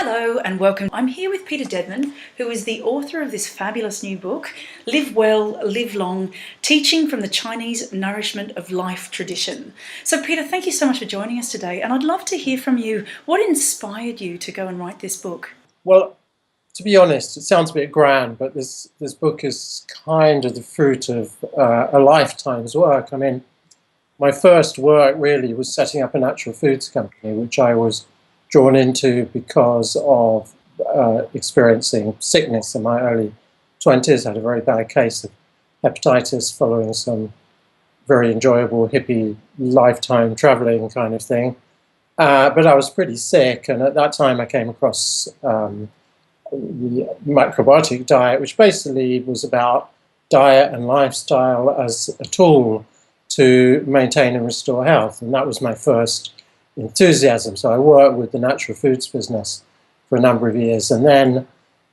Hello and welcome. I'm here with Peter Deadman, who is the author of this fabulous new book, Live Well, Live Long, Teaching from the Chinese Nourishment of Life Tradition. So Peter, thank you so much for joining us today, and I'd love to hear from you. What inspired you to go and write this book? Well, to be honest, it sounds a bit grand, but this book is kind of the fruit of a lifetime's work. I mean, my first work really was setting up a natural foods company, which I was drawn into because of experiencing sickness in my early 20s. I had a very bad case of hepatitis following some very enjoyable hippie lifetime traveling kind of thing. But I was pretty sick, and at that time I came across the macrobiotic diet, which basically was about diet and lifestyle as a tool to maintain and restore health. And that was my first enthusiasm. So I worked with the natural foods business for a number of years. And then,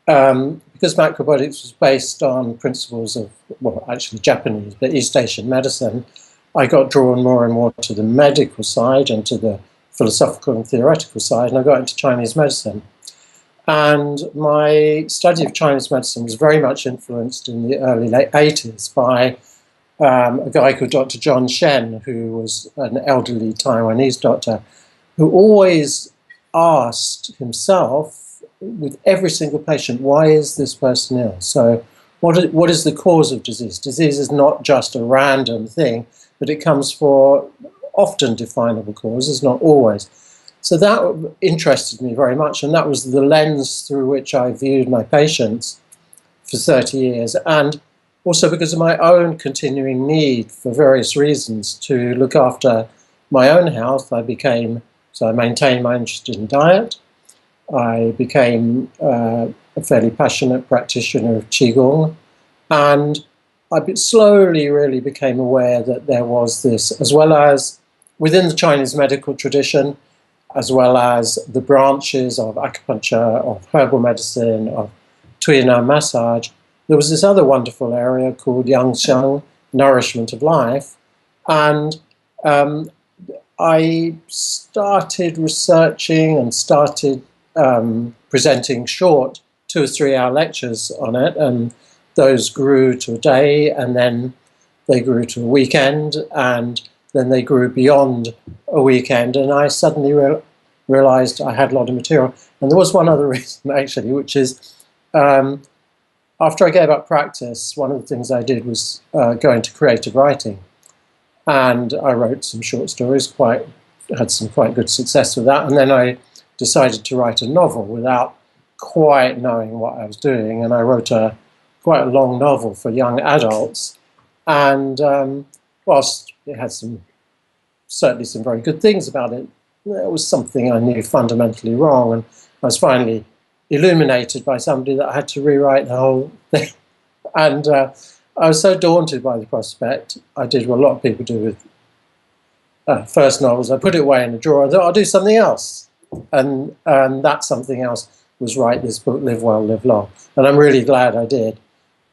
because macrobiotics was based on principles of, well, actually Japanese, but East Asian medicine, I got drawn more and more to the medical side and to the philosophical and theoretical side, and I got into Chinese medicine. And my study of Chinese medicine was very much influenced in the early late 80s by a guy called Dr. Yang Sheng, who was an elderly Taiwanese doctor, who always asked himself with every single patient, why is this person ill? So what is the cause of disease? Disease is not just a random thing, but it comes for often definable causes, not always. So that interested me very much, and that was the lens through which I viewed my patients for 30 years. And also because of my own continuing need, for various reasons, to look after my own health, I maintained my interest in diet. I became a fairly passionate practitioner of Qigong, and I slowly really became aware that there was this, as well as within the Chinese medical tradition, as well as the branches of acupuncture, of herbal medicine, of Tuina massage, there was this other wonderful area called Yang Sheng, Nourishment of Life. And I started researching and started presenting short 2 or 3 hour lectures on it. And those grew to a day, and then they grew to a weekend, and then they grew beyond a weekend. And I suddenly realized I had a lot of material. And there was one other reason, actually, which is after I gave up practice, one of the things I did was go into creative writing. And I wrote some short stories, had some quite good success with that. And then I decided to write a novel without quite knowing what I was doing. And I wrote quite a long novel for young adults. And whilst it had certainly some very good things about it, there was something I knew fundamentally wrong. And I was finally illuminated by somebody that I had to rewrite the whole thing. And I was so daunted by the prospect. I did what a lot of people do with first novels. I put it away in a drawer. I thought, I'll do something else. And that something else was write this book, Live Well, Live Long. And I'm really glad I did.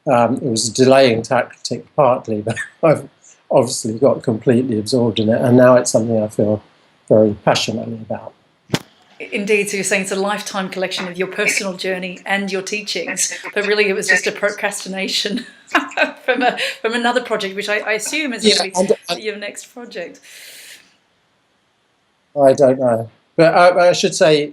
It was a delaying tactic partly, but I've obviously got completely absorbed in it. And now it's something I feel very passionately about. Indeed, so you're saying it's a lifetime collection of your personal journey and your teachings, but really it was just a procrastination from another project, which I assume is your next project. I don't know, but I should say,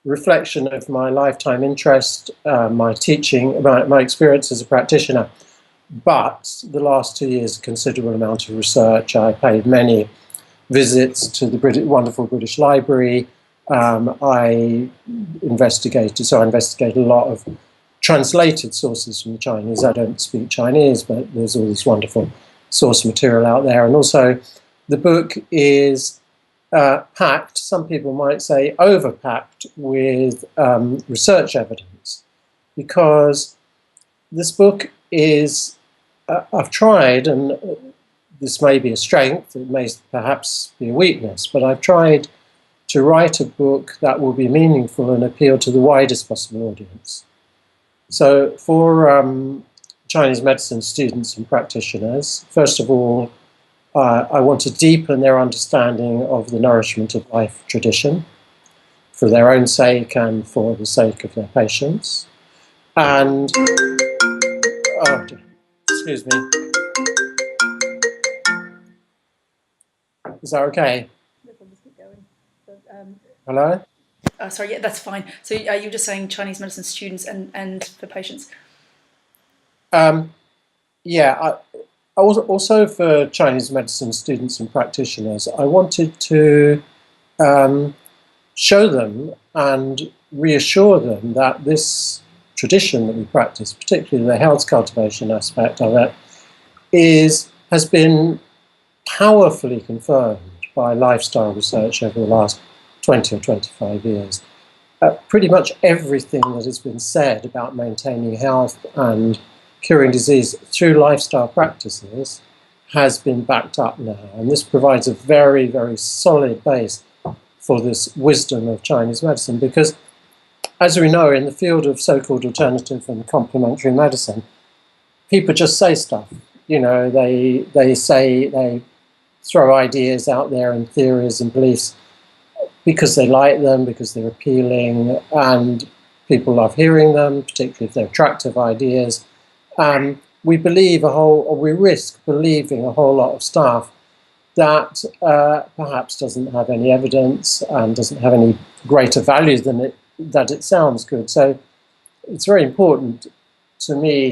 reflection of my lifetime interest, my teaching, my experience as a practitioner. But the last 2 years, a considerable amount of research. I paid many visits to the wonderful British Library. I investigated a lot of translated sources from the Chinese. I don't speak Chinese, but there's all this wonderful source material out there. And also, the book is packed, some people might say overpacked, with research evidence, because this book is, I've tried, and this may be a strength, it may perhaps be a weakness, but I've tried to write a book that will be meaningful and appeal to the widest possible audience. So for Chinese medicine students and practitioners, first of all, I want to deepen their understanding of the nourishment of life tradition. for their own sake and for the sake of their patients. And, oh, excuse me. Is that okay? Hello? Sorry, yeah, that's fine. So are you just saying Chinese medicine students and for patients? Yeah, I was also for Chinese medicine students and practitioners. I wanted to show them and reassure them that this tradition that we practice, particularly the health cultivation aspect of it, has been powerfully confirmed by lifestyle research over the last 20 or 25 years. Pretty much everything that has been said about maintaining health and curing disease through lifestyle practices has been backed up now. And this provides a very, very solid base for this wisdom of Chinese medicine, because, as we know, in the field of so-called alternative and complementary medicine, people just say stuff. You know, they throw ideas out there and theories and beliefs because they like them, because they're appealing, and people love hearing them, particularly if they're attractive ideas. We risk believing a whole lot of stuff that perhaps doesn't have any evidence and doesn't have any greater value than that it sounds good. So it's very important to me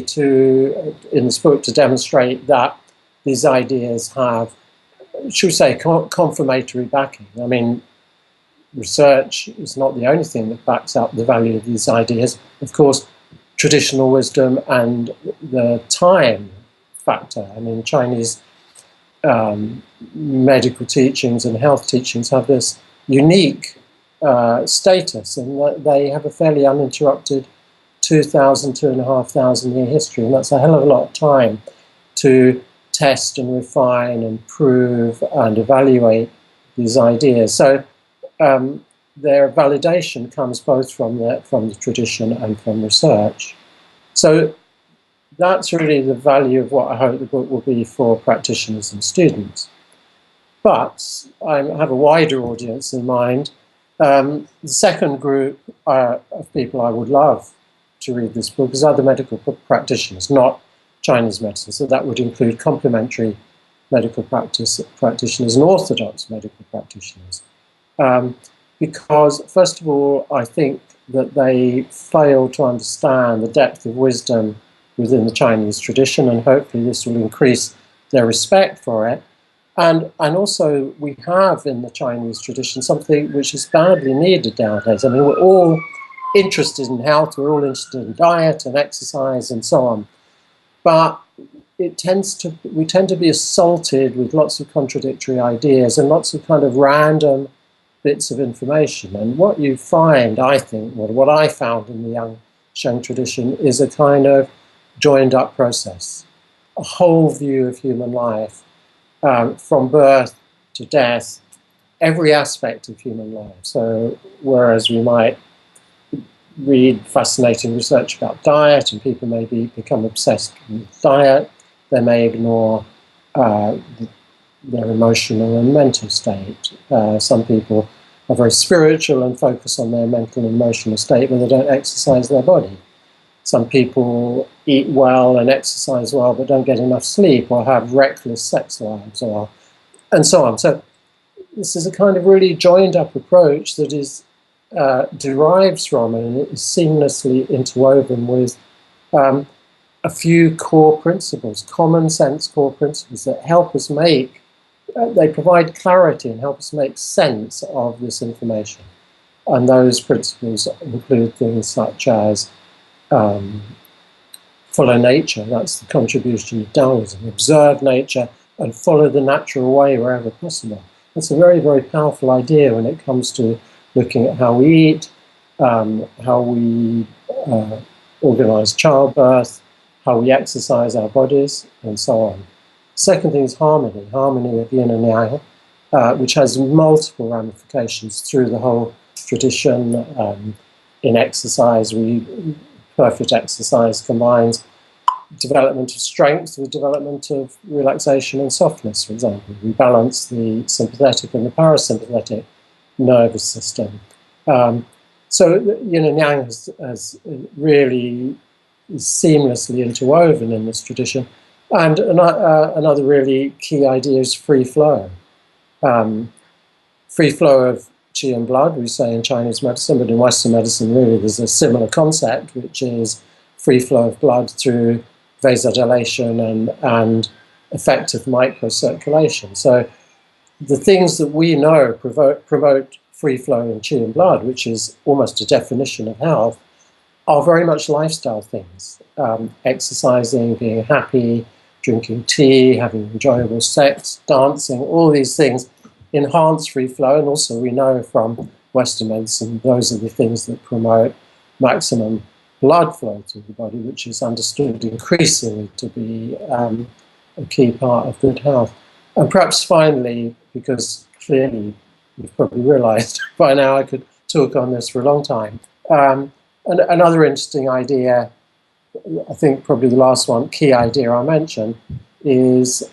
in this book, to demonstrate that these ideas have, should we say, confirmatory backing. I mean, research is not the only thing that backs up the value of these ideas. Of course, traditional wisdom and the time factor. I mean, Chinese medical teachings and health teachings have this unique status, in that they have a fairly uninterrupted 2,500 year history, and that's a hell of a lot of time to test and refine and prove and evaluate these ideas. So their validation comes both from the tradition and from research. So that's really the value of what I hope the book will be for practitioners and students. But I have a wider audience in mind. The second group of people I would love to read this book is other medical practitioners, not Chinese medicine. So that would include complementary medical practitioners and orthodox medical practitioners. Because, first of all, I think that they fail to understand the depth of wisdom within the Chinese tradition, and hopefully this will increase their respect for it. And also, we have in the Chinese tradition something which is badly needed nowadays. I mean, we're all interested in health, we're all interested in diet and exercise and so on. But we tend to be assaulted with lots of contradictory ideas and lots of kind of random bits of information. And what you find, I think, what I found in the Yang Sheng tradition is a kind of joined up process, a whole view of human life, from birth to death, every aspect of human life. So whereas we might read fascinating research about diet and people may become obsessed with diet, they may ignore their emotional and mental state. Some people are very spiritual and focus on their mental and emotional state, but they don't exercise their body. Some people eat well and exercise well, but don't get enough sleep, or have reckless sex lives, and so on. So this is a kind of really joined-up approach that is derives from and is seamlessly interwoven with a few core principles, common sense core principles that help us make. They provide clarity and help us make sense of this information. And those principles include things such as follow nature. That's the contribution of Taoism. Observe nature and follow the natural way wherever possible. That's a very, very powerful idea when it comes to looking at how we eat, how we organize childbirth, how we exercise our bodies, and so on. Second thing is harmony of yin and yang, which has multiple ramifications through the whole tradition. In exercise, perfect exercise combines development of strength with development of relaxation and softness, for example. We balance the sympathetic and the parasympathetic nervous system. So yin and yang has really seamlessly interwoven in this tradition. And another really key idea is free flow. Free flow of qi and blood, we say in Chinese medicine, but in Western medicine, really, there's a similar concept, which is free flow of blood through vasodilation and effective microcirculation. So the things that we know promote free flow in qi and blood, which is almost a definition of health, are very much lifestyle things. Exercising, being happy, drinking tea, having enjoyable sex, dancing, all these things enhance free flow. And also we know from Western medicine, those are the things that promote maximum blood flow through the body, which is understood increasingly to be a key part of good health. And perhaps finally, because clearly you've probably realized by now I could talk on this for a long time, and another interesting idea, I think probably the last one, key idea I'll mention, is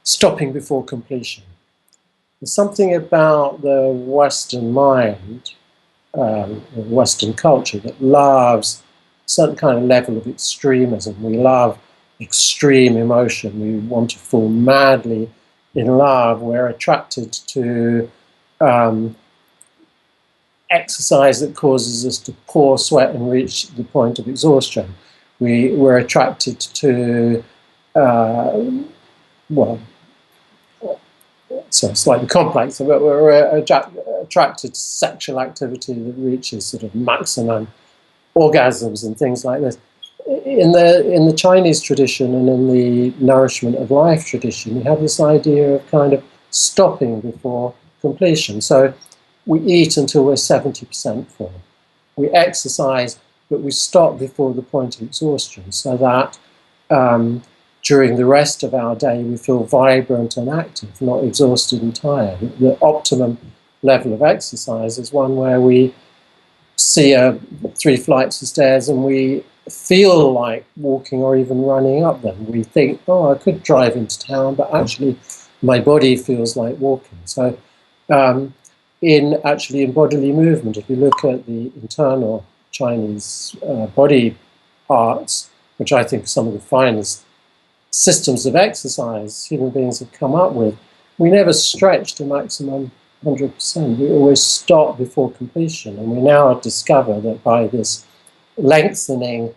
stopping before completion. There's something about the Western mind, Western culture, that loves a certain kind of level of extremism. We love extreme emotion. We want to fall madly in love. We're attracted to exercise that causes us to pour sweat and reach the point of exhaustion. We're attracted to, well, so slightly complex, but we're attracted to sexual activity that reaches sort of maximum orgasms and things like this. In the Chinese tradition and in the nourishment of life tradition, you have this idea of kind of stopping before completion. So we eat until we're 70% full. We exercise, but we stop before the point of exhaustion, so that during the rest of our day we feel vibrant and active, not exhausted and tired. The optimum level of exercise is one where we see 3 flights of stairs and we feel like walking or even running up them. We think, oh, I could drive into town, but actually my body feels like walking. So in bodily movement, if you look at the internal Chinese body arts, which I think are some of the finest systems of exercise human beings have come up with, we never stretch to maximum 100%. We always stop before completion. And we now discover that by this lengthening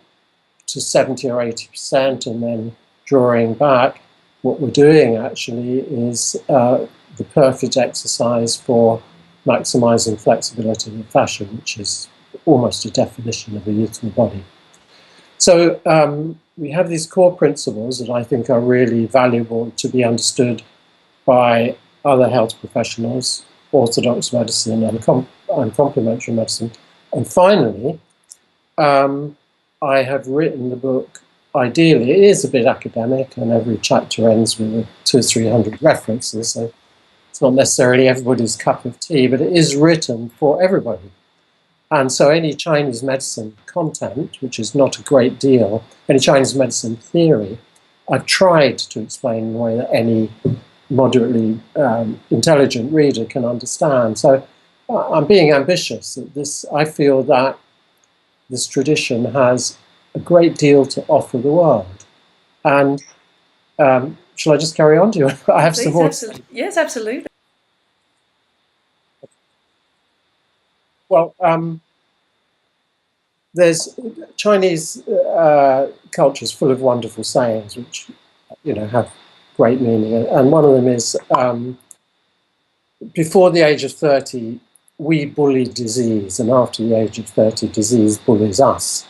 to 70 or 80% and then drawing back, what we're doing actually is the perfect exercise for maximizing flexibility and fascia, which is almost a definition of a youthful body. So we have these core principles that I think are really valuable to be understood by other health professionals, orthodox medicine and complementary medicine. And finally, I have written the book, ideally, it is a bit academic, and every chapter ends with 200 or 300 references, so it's not necessarily everybody's cup of tea, but it is written for everybody. And so any Chinese medicine content, which is not a great deal, any Chinese medicine theory, I've tried to explain in a way that any moderately intelligent reader can understand. So I'm being ambitious. I feel that this tradition has a great deal to offer the world. And shall I just carry on? Do you? I have some more. Yes, absolutely. Well, there's Chinese cultures full of wonderful sayings, which have great meaning. And one of them is, before the age of 30, we bully disease, and after the age of 30, disease bullies us.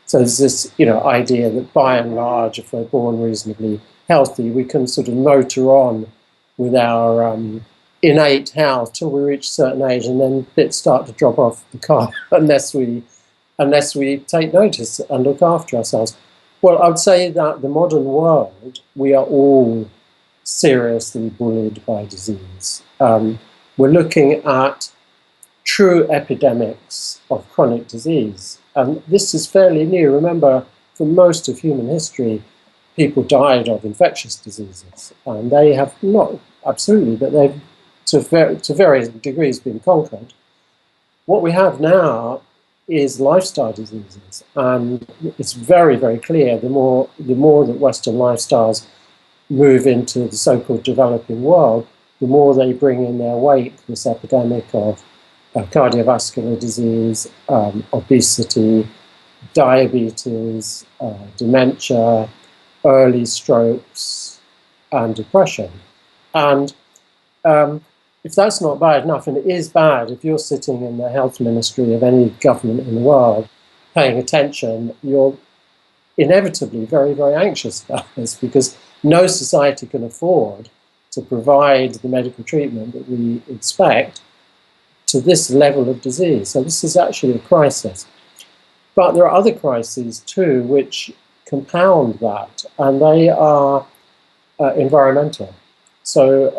So there's this, idea that by and large, if we're born reasonably healthy, we can sort of motor on with our innate health till we reach a certain age, and then bits start to drop off the car unless we take notice and look after ourselves. Well, I would say that the modern world, we are all seriously bullied by disease. We're looking at true epidemics of chronic disease. And this is fairly new. Remember, for most of human history, people died of infectious diseases. And they have not absolutely, but they've to various degrees been conquered. What we have now is lifestyle diseases, and it's very, very clear the more that Western lifestyles move into the so-called developing world, the more they bring in their wake this epidemic of cardiovascular disease, obesity, diabetes, dementia, early strokes, and depression. And if that's not bad enough, and it is bad, if you're sitting in the health ministry of any government in the world paying attention, you're inevitably very, very anxious about this, because no society can afford to provide the medical treatment that we expect to this level of disease. So this is actually a crisis. But there are other crises too which compound that, and they are environmental. So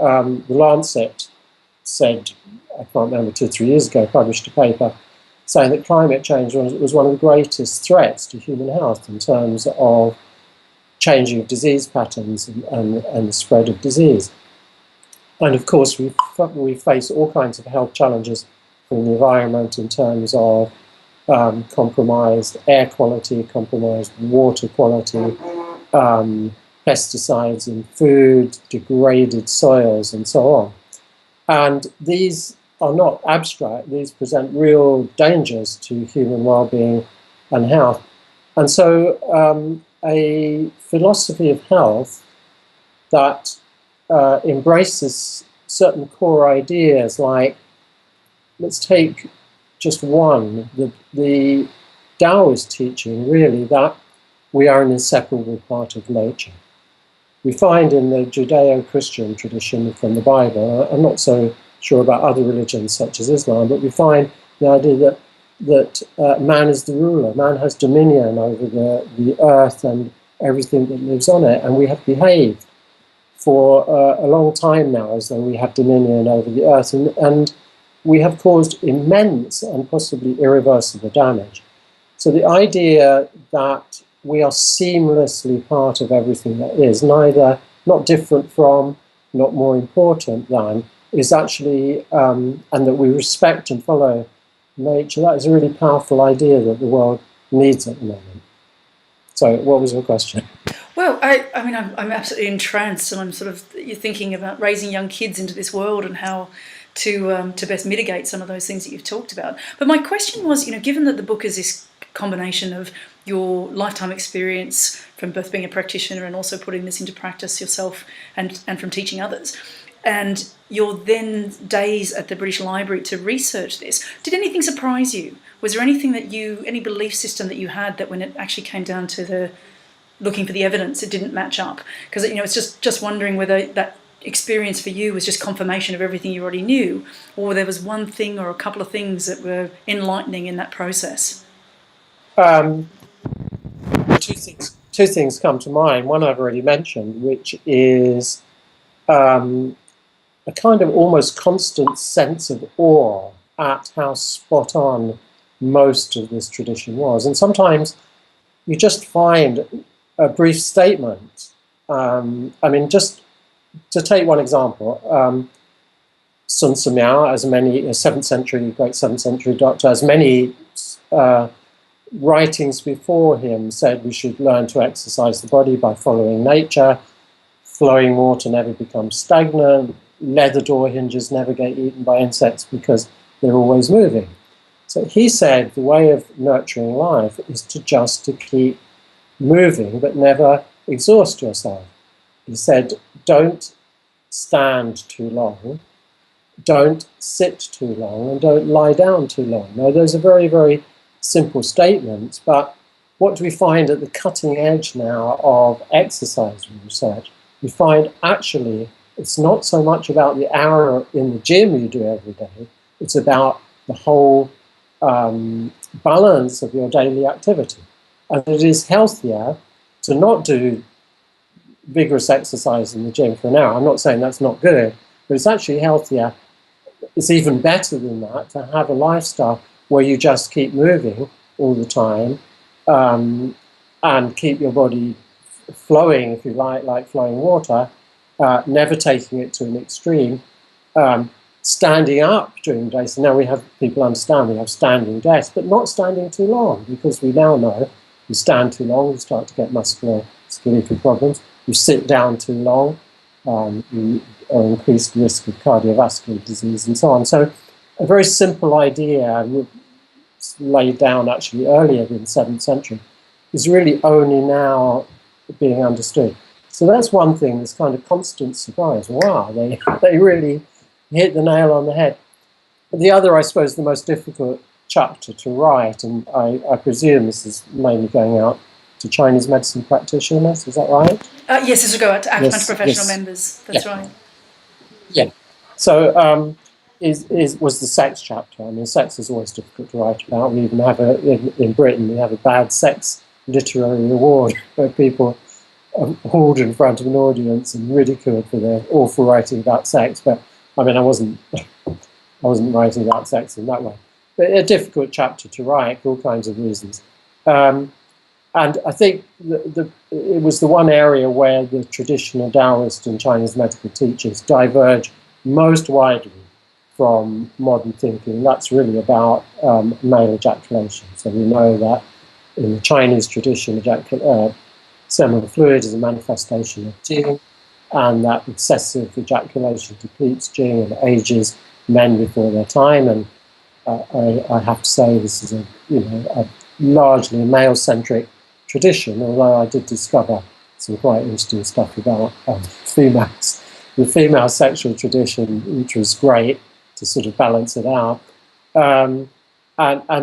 the Lancet said, I can't remember, 2 or 3 years ago, published a paper saying that climate change was one of the greatest threats to human health in terms of changing of disease patterns and the spread of disease. And of course, we face all kinds of health challenges from the environment in terms of compromised air quality, compromised water quality, pesticides in food, degraded soils, and so on. And these are not abstract, these present real dangers to human well-being and health. And so a philosophy of health that embraces certain core ideas, like, let's take just one, the Taoist teaching, really, that we are an inseparable part of nature. We find in the Judeo-Christian tradition from the Bible, I'm not so sure about other religions such as Islam, but we find the idea that man is the ruler, man has dominion over the earth and everything that lives on it, and we have behaved for a long time now as though we have dominion over the earth, and we have caused immense and possibly irreversible damage. So the idea that we are seamlessly part of everything that is, neither, not different from, not more important than, is actually, and that we respect and follow nature, that is a really powerful idea that the world needs at the moment. So what was your question? Well, I mean, I'm absolutely entranced, and I'm sort of, you're thinking about raising young kids into this world and how to best mitigate some of those things that you've talked about. But my question was, given that the book is this combination of your lifetime experience from both being a practitioner and also putting this into practice yourself and from teaching others, and your then days at the British Library to research this, did anything surprise you? Was there anything that any belief system that you had that when it actually came down to the looking for the evidence, it didn't match up? Because, it's just wondering whether that experience for you was just confirmation of everything you already knew, or there was one thing or a couple of things that were enlightening in that process. Two things come to mind. One I've already mentioned, which is a kind of almost constant sense of awe at how spot on most of this tradition was. And sometimes you just find a brief statement. I mean, just to take one example, Sun Simiao, as many, a 7th century, great 7th century doctor, as many writings before him said we should learn to exercise the body by following nature, flowing water never becomes stagnant, leather door hinges never get eaten by insects because they're always moving. So he said the way of nurturing life is to keep moving but never exhaust yourself. He said, don't stand too long, don't sit too long, and don't lie down too long. Now, those are very, very simple statements, but what do we find at the cutting edge now of exercise research? We find actually it's not so much about the hour in the gym you do every day, it's about the whole balance of your daily activity. And it is healthier to not do vigorous exercise in the gym for an hour. I'm not saying that's not good, but it's actually healthier. It's even better than that to have a lifestyle where you just keep moving all the time and keep your body flowing, if you like flowing water, never taking it to an extreme, standing up during the day. So now we have people understand we have standing desks, but not standing too long, because we now know you stand too long, you start to get musculoskeletal problems. You sit down too long, you are increased risk of cardiovascular disease and so on. So a very simple idea laid down actually earlier in the 7th century is really only now being understood. So that's one thing, this kind of constant surprise. Wow, they really hit the nail on the head. But the other, I suppose, the most difficult chapter to write, and I presume this is mainly going out to Chinese medicine practitioners, is that right? Yes, this will go out to acupuncture professional members. That's right. Yeah. So was the sex chapter. I mean, sex is always difficult to write about. We even have in Britain, we have a bad sex literary award where people are hauled in front of an audience and ridiculed for their awful writing about sex. But I mean, I wasn't writing about sex in that way. But a difficult chapter to write for all kinds of reasons. And I think it was the one area where the traditional Taoist and Chinese medical teachers diverge most widely from modern thinking. That's really about male ejaculation. So we know that in the Chinese tradition, seminal fluid is a manifestation of Qing, and that excessive ejaculation depletes Qing and ages men before their time. And I have to say this is a largely male-centric tradition, although I did discover some quite interesting stuff about females. The female sexual tradition, which was great to sort of balance it out. And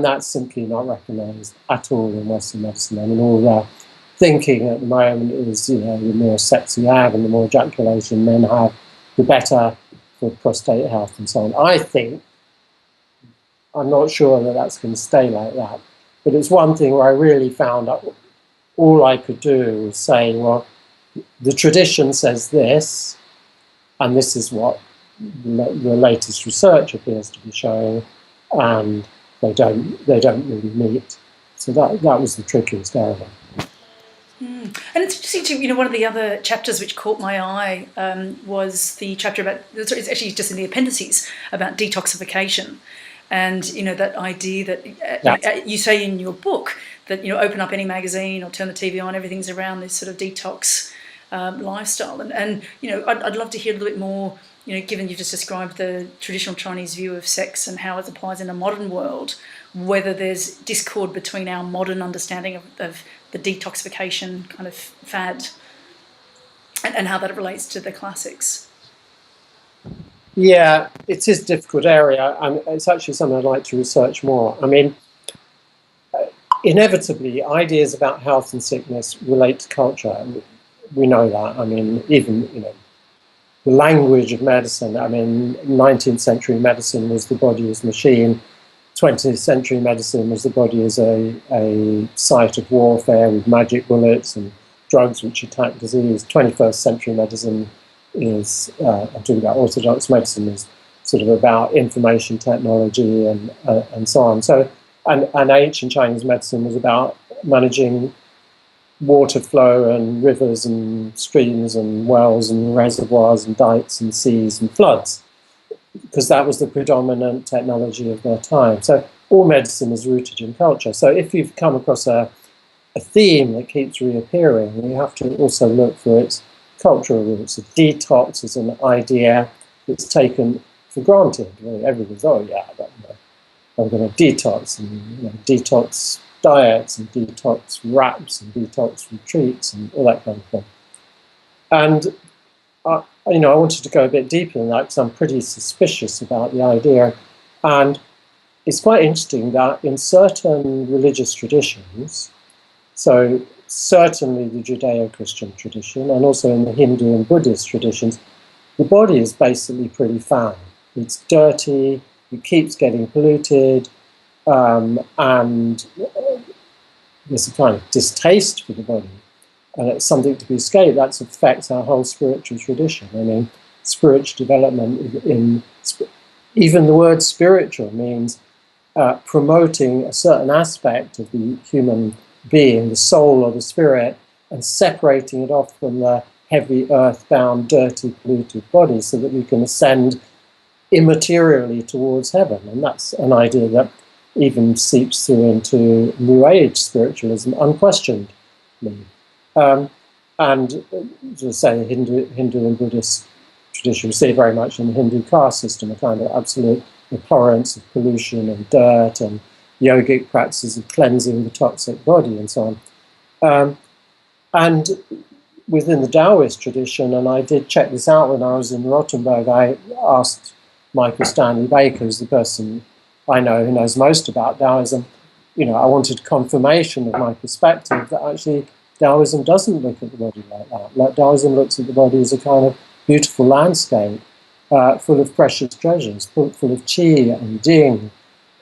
that's simply not recognised at all in Western medicine. I mean, all the thinking at the moment is, the more sex you have and the more ejaculation men have, the better for prostate health and so on. I'm not sure that that's going to stay like that. But it's one thing where I really found out all I could do was say, well, the tradition says this, and this is what the latest research appears to be showing, and they don't really meet. So that was the trickiest area. And it's interesting too, one of the other chapters which caught my eye was the chapter about, it's actually just in the appendices, about detoxification. And, that idea that you say in your book that, open up any magazine or turn the TV on, everything's around this sort of detox lifestyle. And I'd love to hear a little bit more, given you've just described the traditional Chinese view of sex and how it applies in a modern world, whether there's discord between our modern understanding of the detoxification kind of fad and how that relates to the classics. Yeah, it is a difficult area, and it's actually something I'd like to research more. I mean, inevitably, ideas about health and sickness relate to culture. We know that. I mean, even, the language of medicine. I mean, 19th century medicine was the body as machine. 20th century medicine was the body as a site of warfare with magic bullets and drugs which attack disease. 21st century medicine is, I'm talking about orthodox medicine, is sort of about information technology and so on. So, and ancient Chinese medicine was about managing water flow and rivers and streams and wells and reservoirs and dikes and seas and floods, because that was the predominant technology of their time. So all medicine is rooted in culture. So if you've come across a theme that keeps reappearing, you have to also look for its cultural roots. A detox is an idea that's taken for granted. Everybody's, I'm going to detox, and detox diets and detox wraps and detox retreats and all that kind of thing. And I wanted to go a bit deeper than that because I'm pretty suspicious about the idea. And it's quite interesting that in certain religious traditions, so certainly the Judeo-Christian tradition and also in the Hindu and Buddhist traditions, the body is basically pretty foul. It's dirty, it keeps getting polluted, and there's a kind of distaste for the body. And it's something to be escaped. That affects our whole spiritual tradition. I mean, spiritual development, even the word spiritual means promoting a certain aspect of the human being, the soul or the spirit, and separating it off from the heavy, earthbound, dirty, polluted body so that we can ascend immaterially towards heaven. And that's an idea that even seeps through into New Age spiritualism unquestionedly. And as I say, Hindu and Buddhist tradition, we see very much in the Hindu caste system, a kind of absolute abhorrence of pollution and dirt and yogic practices of cleansing the toxic body and so on. And within the Taoist tradition, and I did check this out when I was in Rothenburg, I asked Michael Stanley Baker, who's the person I know who knows most about Taoism, I wanted confirmation of my perspective that actually Taoism doesn't look at the body like that. Like Taoism looks at the body as a kind of beautiful landscape full of precious treasures, full of qi and jing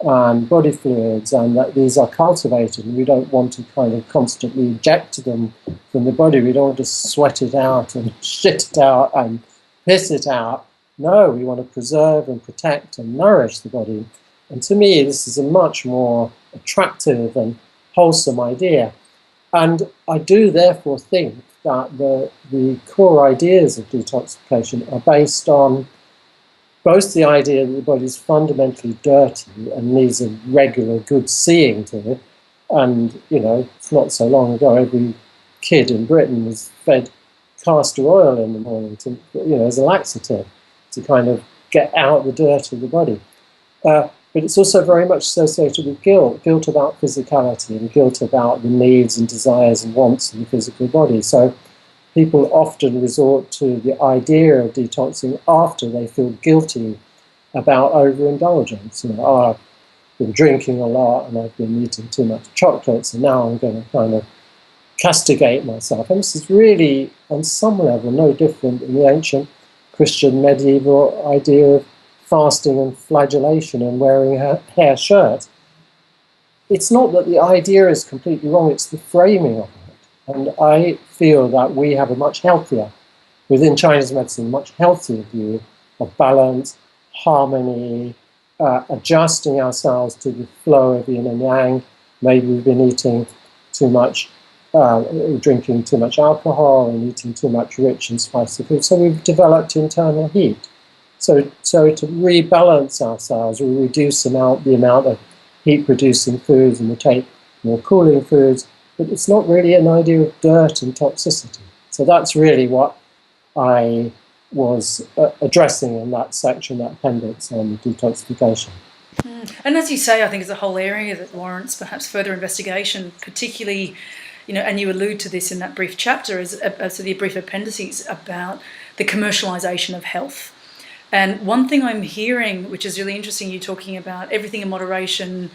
and body fluids, and that these are cultivated, and we don't want to kind of constantly eject them from the body. We don't want to sweat it out and shit it out and piss it out. No, we want to preserve and protect and nourish the body. And to me, this is a much more attractive and wholesome idea. And I do therefore think that the core ideas of detoxification are based on both the idea that the body is fundamentally dirty and needs a regular good seeing to it. And, it's not so long ago, every kid in Britain was fed castor oil in the morning to, as a laxative to kind of get out the dirt of the body. But it's also very much associated with guilt about physicality and guilt about the needs and desires and wants of the physical body. So people often resort to the idea of detoxing after they feel guilty about overindulgence. I've been drinking a lot and I've been eating too much chocolate, so now I'm going to kind of castigate myself. And this is really, on some level, no different in the ancient Christian medieval idea of fasting and flagellation and wearing a hair shirt. It's not that the idea is completely wrong, it's the framing of it. And I feel that we have a much healthier, within Chinese medicine, much healthier view of balance, harmony, adjusting ourselves to the flow of yin and yang. Maybe we've been eating too much, drinking too much alcohol and eating too much rich and spicy food. So we've developed internal heat. So to rebalance ourselves, we reduce the amount of heat-producing foods and we take more cooling foods. But it's not really an idea of dirt and toxicity. So that's really what I was addressing in that section, that appendix on detoxification. And as you say, I think it's a whole area that warrants perhaps further investigation, particularly, and you allude to this in that brief chapter, as the brief appendices about the commercialisation of health. And one thing I'm hearing, which is really interesting, you're talking about everything in moderation,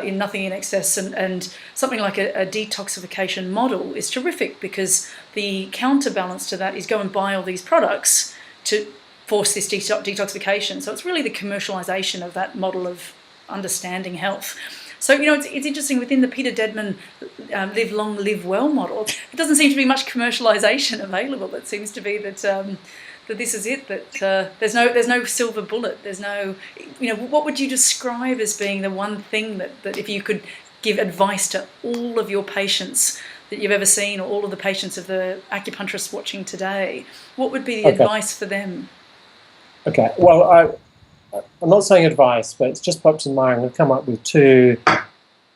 in nothing in excess, and something like a detoxification model is terrific, because the counterbalance to that is go and buy all these products to force this detoxification. So it's really the commercialisation of that model of understanding health. So, it's interesting, within the Peter Deadman live long, live well model, it doesn't seem to be much commercialisation available. It seems to be that that this is it, that there's no silver bullet. There's no, what would you describe as being the one thing that if you could give advice to all of your patients that you've ever seen, or all of the patients of the acupuncturists watching today, what would be the advice for them? Okay, well, I'm not saying advice, but it's just popped in mind. I'm going to come up with two,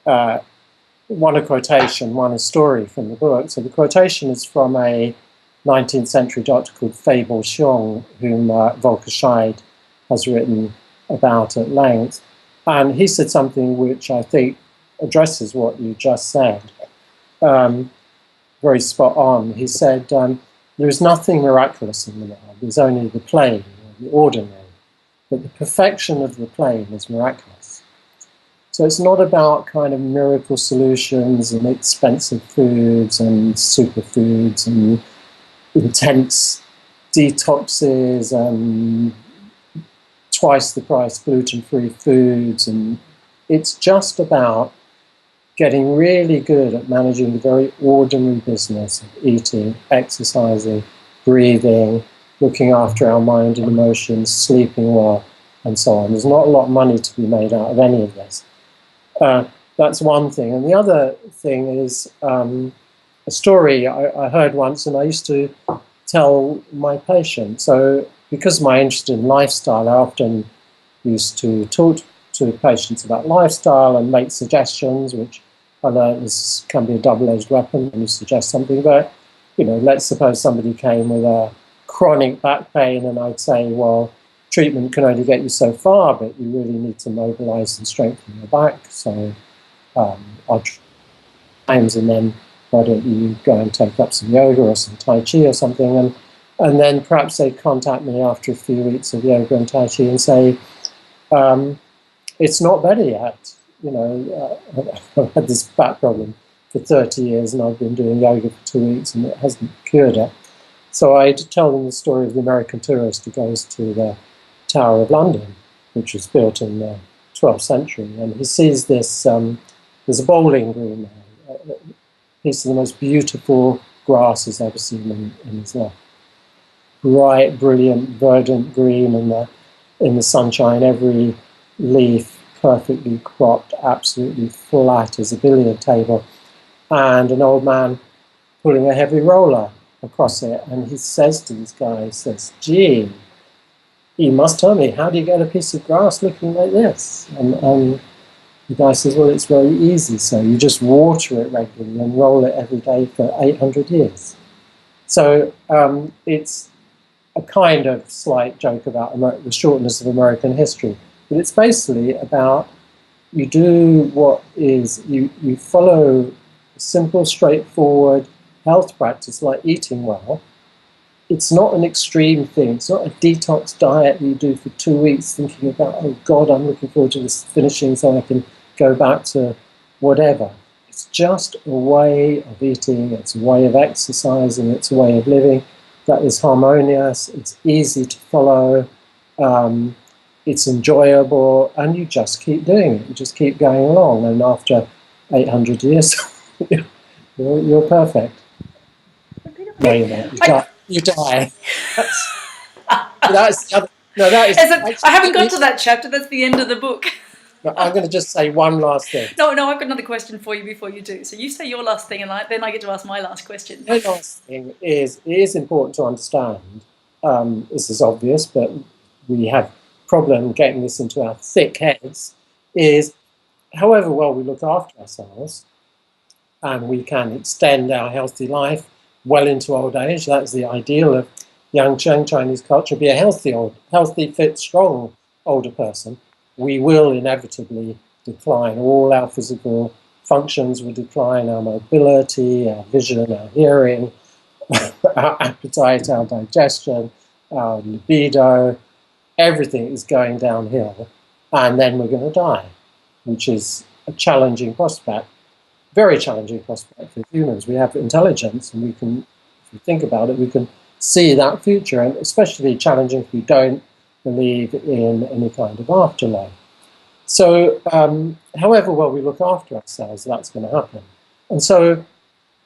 one a quotation, one a story from the book. So the quotation is from a 19th century doctor called Fable Xiong, whom Volker Scheid has written about at length. And he said something which I think addresses what you just said, very spot on. He said, there is nothing miraculous in the world, there's only the plain, or the ordinary. But the perfection of the plain is miraculous. So it's not about kind of miracle solutions and expensive foods and superfoods and intense detoxes and twice the price gluten-free foods. And it's just about getting really good at managing the very ordinary business of eating, exercising, breathing, looking after our mind and emotions, sleeping well, and so on. There's not a lot of money to be made out of any of this. That's one thing. And the other thing is a story I heard once, and I used to tell my patients. So because of my interest in lifestyle, I often used to talk to patients about lifestyle and make suggestions, which I learned can be a double-edged weapon when you suggest something. But, let's suppose somebody came with a chronic back pain, and I'd say, well, treatment can only get you so far, but you really need to mobilize and strengthen your back. So I'll try times, and then why don't you go and take up some yoga or some Tai Chi or something, and then perhaps they'd contact me after a few weeks of yoga and Tai Chi and say, it's not better yet. I've had this back problem for 30 years and I've been doing yoga for 2 weeks and it hasn't cured it. So I'd tell them the story of the American tourist who goes to the Tower of London, which was built in the 12th century, and he sees this, there's a bowling green there, a piece of the most beautiful grass he's ever seen in his life. Bright, brilliant, verdant green in the sunshine, every leaf perfectly cropped, absolutely flat as a billiard table, and an old man pulling a heavy roller across it. And he says to this guy, he says, gee, you must tell me, how do you get a piece of grass looking like this? And the guy says, well, it's very easy. So you just water it regularly and roll it every day for 800 years. So it's a kind of slight joke about the shortness of American history. But it's basically about you do what is, you follow a simple, straightforward health practice like eating well. It's not an extreme thing. It's not a detox diet that you do for 2 weeks thinking about, oh God, I'm looking forward to this finishing so I can go back to whatever. It's just a way of eating, it's a way of exercising, it's a way of living that is harmonious, it's easy to follow, it's enjoyable, and you just keep doing it. You just keep going along, and after 800 years, you're perfect. No, you're not. You die. That's the other. No, that is. I haven't got to that chapter. That's the end of the book. I'm going to just say one last thing. No, I've got another question for you before you do. So you say your last thing, and then I get to ask my last question. My last thing is, it is important to understand, this is obvious, but we have problem getting this into our thick heads, is however well we look after ourselves, and we can extend our healthy life well into old age. That's the ideal of Yang Sheng Chinese culture, be a healthy, fit, strong older person. We will inevitably decline. All our physical functions will decline, our mobility, our vision, our hearing, our appetite, our digestion, our libido, everything is going downhill, and then we're going to die, which is a challenging prospect, very challenging prospect for humans. We have intelligence, and we can, if you think about it, we can see that future, and especially challenging if we don't believe in any kind of afterlife. So however well we look after ourselves, that's going to happen. And so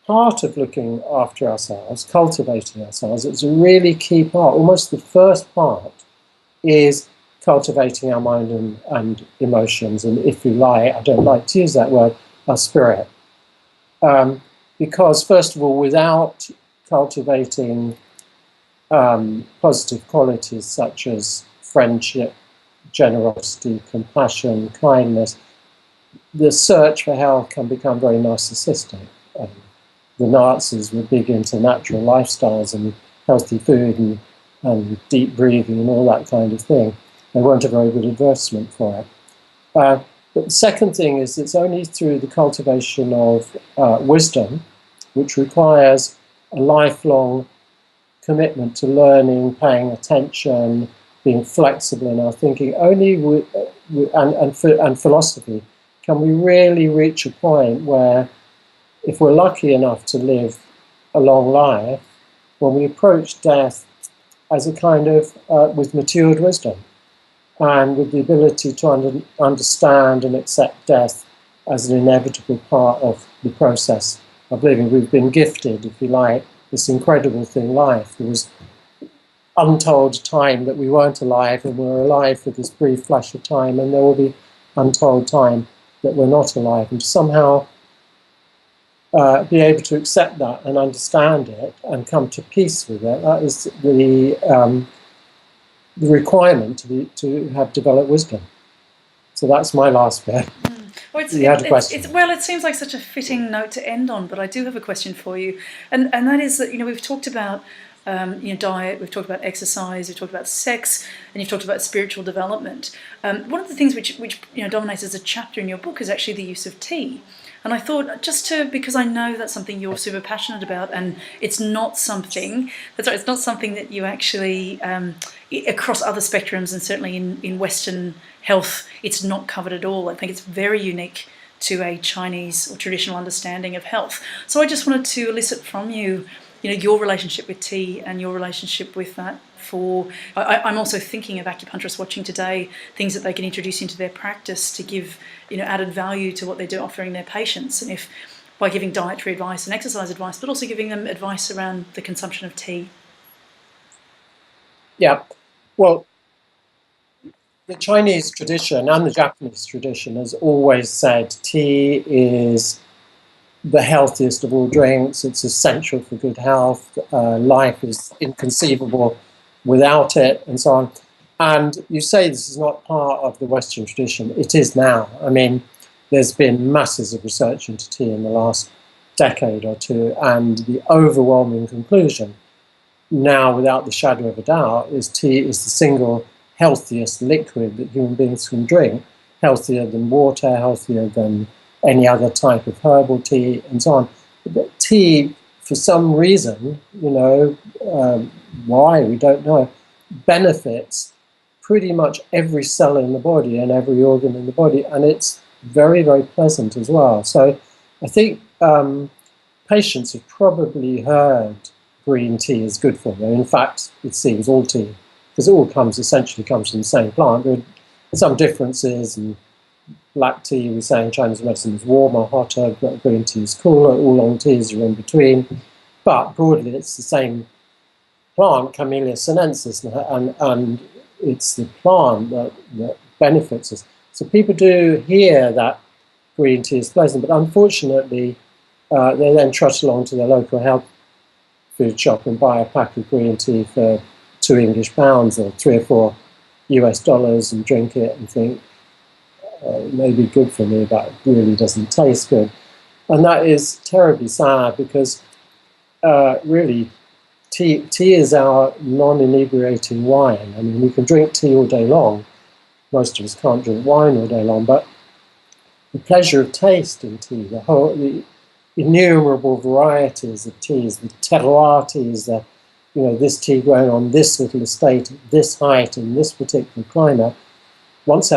part of looking after ourselves, cultivating ourselves, is a really key part. Almost the first part is cultivating our mind and emotions, and if you like, I don't like to use that word, our spirit. Because first of all, without cultivating positive qualities such as friendship, generosity, compassion, kindness, the search for health can become very narcissistic. The Nazis were big into natural lifestyles and healthy food and deep breathing and all that kind of thing. They weren't a very good advertisement for it. But the second thing is it's only through the cultivation of wisdom, which requires a lifelong commitment to learning, paying attention, being flexible in our thinking, only and philosophy, can we really reach a point where, if we're lucky enough to live a long life, when we approach death as a kind of, with matured wisdom, and with the ability to understand and accept death as an inevitable part of the process of living. We've been gifted, if you like, this incredible thing, life. There was untold time that we weren't alive, and we're alive for this brief flash of time, and there will be untold time that we're not alive. And to somehow be able to accept that and understand it and come to peace with it, that is the requirement to have developed wisdom. So that's my last bit. Well, You had a question. well, it seems like such a fitting note to end on, but I do have a question for you, and that is that we've talked about diet, we've talked about exercise, we've talked about sex, and you've talked about spiritual development. One of the things which dominates as a chapter in your book is actually the use of tea. And I thought, because I know that's something you're super passionate about, and it's not something that you actually, across other spectrums, and certainly in Western health, it's not covered at all. I think it's very unique to a Chinese or traditional understanding of health. So I just wanted to elicit from you, your relationship with tea and your relationship with that. I'm also thinking of acupuncturists watching today, things that they can introduce into their practice to give added value to what they're offering their patients, and if by giving dietary advice and exercise advice, but also giving them advice around the consumption of tea. Yeah, well, the Chinese tradition and the Japanese tradition has always said tea is the healthiest of all drinks. It's essential for good health. Life is inconceivable without it, and so on. And you say this is not part of the Western tradition. It is now. I mean, there's been masses of research into tea in the last decade or two, and the overwhelming conclusion now, without the shadow of a doubt, is tea is the single healthiest liquid that human beings can drink, healthier than water, healthier than any other type of herbal tea, and so on. But tea, for some reason, why, we don't know, benefits pretty much every cell in the body and every organ in the body, and it's very, very pleasant as well. So I think patients have probably heard green tea is good for them. In fact, it seems all tea, because it all essentially comes from the same plant. There are some differences, and black tea, we say in Chinese medicine, is warmer, hotter, green tea is cooler, oolong teas are in between. But broadly, it's the same plant, Camellia sinensis, and it's the plant that benefits us. So people do hear that green tea is pleasant, but unfortunately, they then trot along to their local health food shop and buy a pack of green tea for £2 or $3 or $4 US and drink it and think, it may be good for me, but it really doesn't taste good. And that is terribly sad, because really tea is our non-inebriating wine. I mean, we can drink tea all day long. Most of us can't drink wine all day long, but the pleasure of taste in tea, the innumerable varieties of teas, the terroir teas, this tea grown on this little estate, at this height, in this particular climate. Once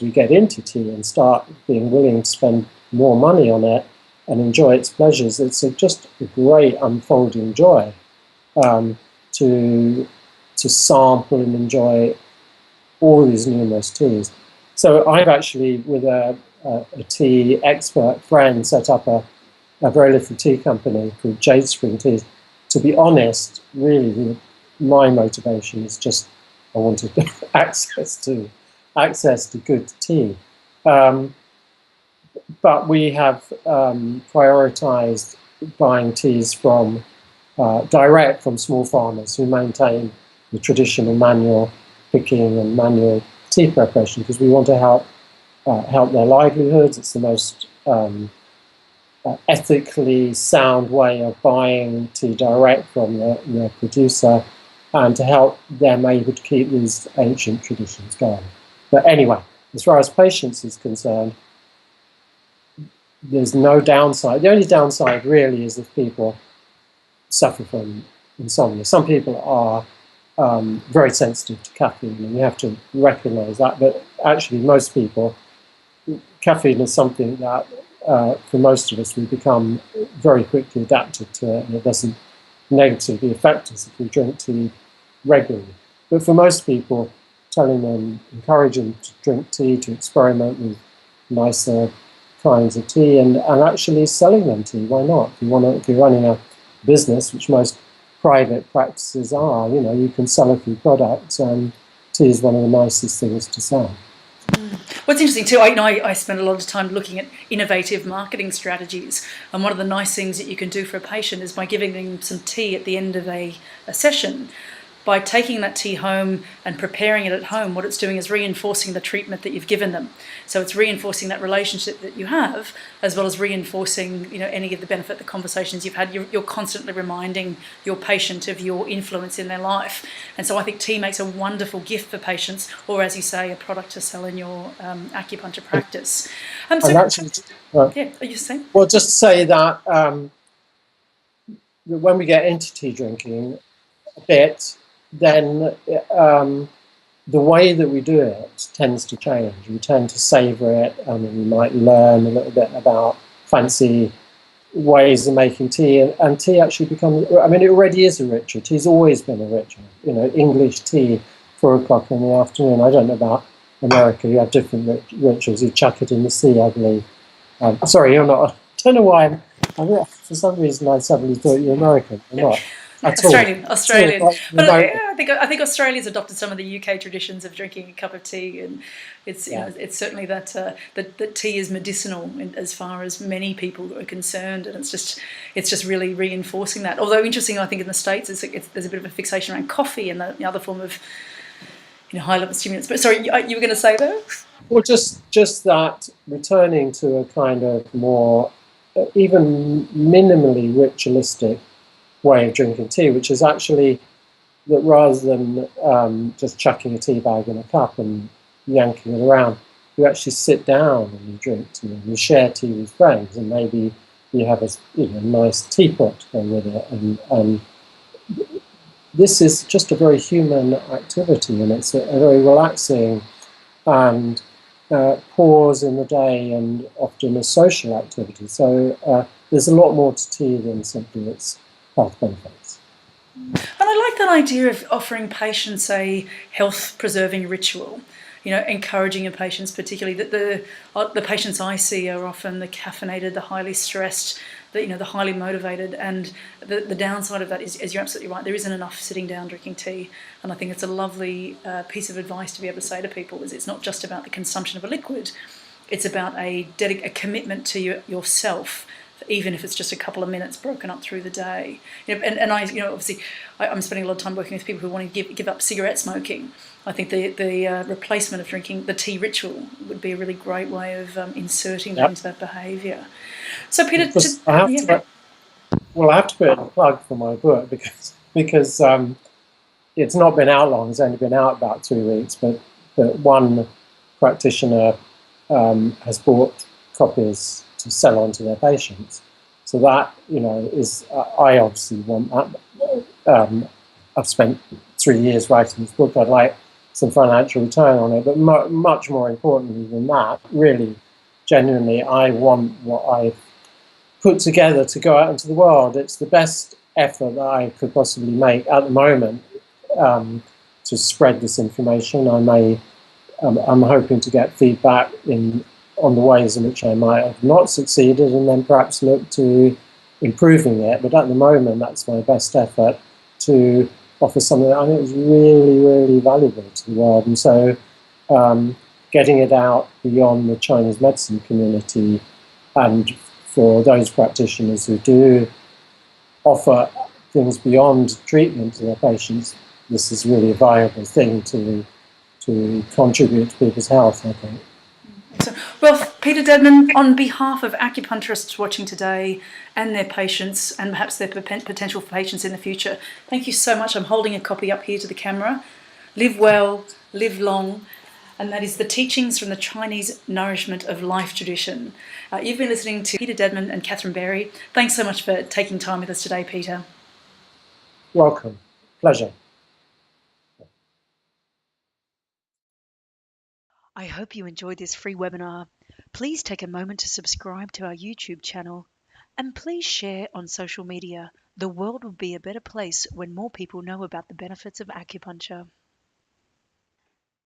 we get into tea and start being willing to spend more money on it and enjoy its pleasures, it's just a great unfolding joy to sample and enjoy all these numerous teas. So I've actually, with a tea expert friend, set up a very little tea company called Jade Spring Teas. To be honest, really, my motivation is just I wanted access to good tea. But we have prioritized buying teas direct from small farmers who maintain the traditional manual picking and manual tea preparation, because we want to help their livelihoods. It's the most ethically sound way of buying tea direct from their producer, and to help them able to keep these ancient traditions going. But anyway, as far as patience is concerned, there's no downside. The only downside really is if people suffer from insomnia. Some people are very sensitive to caffeine, and you have to recognize that. But actually, most people, caffeine is something that, for most of us, we become very quickly adapted to it, and it doesn't negatively affect us if we drink tea regularly. But for most people, encouraging them to drink tea, to experiment with nicer kinds of tea, and actually selling them tea. Why not? If you're running a business, which most private practices are, you can sell a few products, and tea is one of the nicest things to sell. What's interesting too, I spend a lot of time looking at innovative marketing strategies, and one of the nice things that you can do for a patient is by giving them some tea at the end of a session. by taking that tea home and preparing it at home, what it's doing is reinforcing the treatment that you've given them. So it's reinforcing that relationship that you have, as well as reinforcing, any of the benefit, the conversations you've had. You're constantly reminding your patient of your influence in their life. And so I think tea makes a wonderful gift for patients, or as you say, a product to sell in your acupuncture practice. And actually, yeah, are you saying? Well, just to say that when we get into tea drinking a bit, then the way that we do it tends to change. We tend to savour it, and we might learn a little bit about fancy ways of making tea, and tea actually becomes, I mean, it already is a ritual. Tea's always been a ritual. English tea, 4 o'clock in the afternoon. I don't know about America. You have different rituals. You chuck it in the sea, I believe. Sorry, you're not. I don't know why. For some reason, I suddenly thought you're American. You're not. Australian. But American. I think Australia's adopted some of the UK traditions of drinking a cup of tea, and it's it's certainly that tea is medicinal as far as many people are concerned, and it's just really reinforcing that. Although interesting, I think in the States there's a bit of a fixation around coffee and the other form of high level stimulants. But sorry, you were going to say that? Well, just that returning to a kind of more even minimally ritualistic way of drinking tea, which is actually that rather than just chucking a tea bag in a cup and yanking it around, you actually sit down and you drink tea and you share tea with friends, and maybe you have a nice teapot to go with it, and this is just a very human activity, and it's a very relaxing and pause in the day, and often a social activity. So there's a lot more to tea than simply its health benefits. And I like that idea of offering patients a health-preserving ritual. Encouraging your patients, particularly that the patients I see are often the caffeinated, the highly stressed, the highly motivated, and the downside of that is you're absolutely right. There isn't enough sitting down drinking tea, and I think it's a lovely piece of advice to be able to say to people is it's not just about the consumption of a liquid, it's about a commitment to yourself, even if it's just a couple of minutes broken up through the day. And I, obviously, I'm spending a lot of time working with people who want to give up cigarette smoking. I think the replacement of drinking the tea ritual would be a really great way of inserting that into that behaviour. So, Peter, I have to put in a plug for my book because it's not been out long. It's only been out about 3 weeks, but one practitioner has bought copies to sell on to their patients. So that is I obviously want that. I've spent 3 years writing this book. I'd like some financial return on it, but much more importantly than that, really, genuinely, I want what I've put together to go out into the world. It's the best effort that I could possibly make at the moment to spread this information. I'm hoping to get feedback on the ways in which I might have not succeeded, and then perhaps look to improving it. But at the moment, that's my best effort to offer something that I think is really, really valuable to the world. And so getting it out beyond the Chinese medicine community, and for those practitioners who do offer things beyond treatment to their patients, this is really a viable thing to contribute to people's health, I think. Well, Peter Deadman, on behalf of acupuncturists watching today and their patients, and perhaps their potential patients in the future, thank you so much. I'm holding a copy up here to the camera. Live well, live long, and that is the teachings from the Chinese Nourishment of Life tradition. You've been listening to Peter Deadman and Kath Berry. Thanks so much for taking time with us today, Peter. Welcome. Pleasure. I hope you enjoyed this free webinar. Please take a moment to subscribe to our YouTube channel, and please share on social media. The world will be a better place when more people know about the benefits of acupuncture.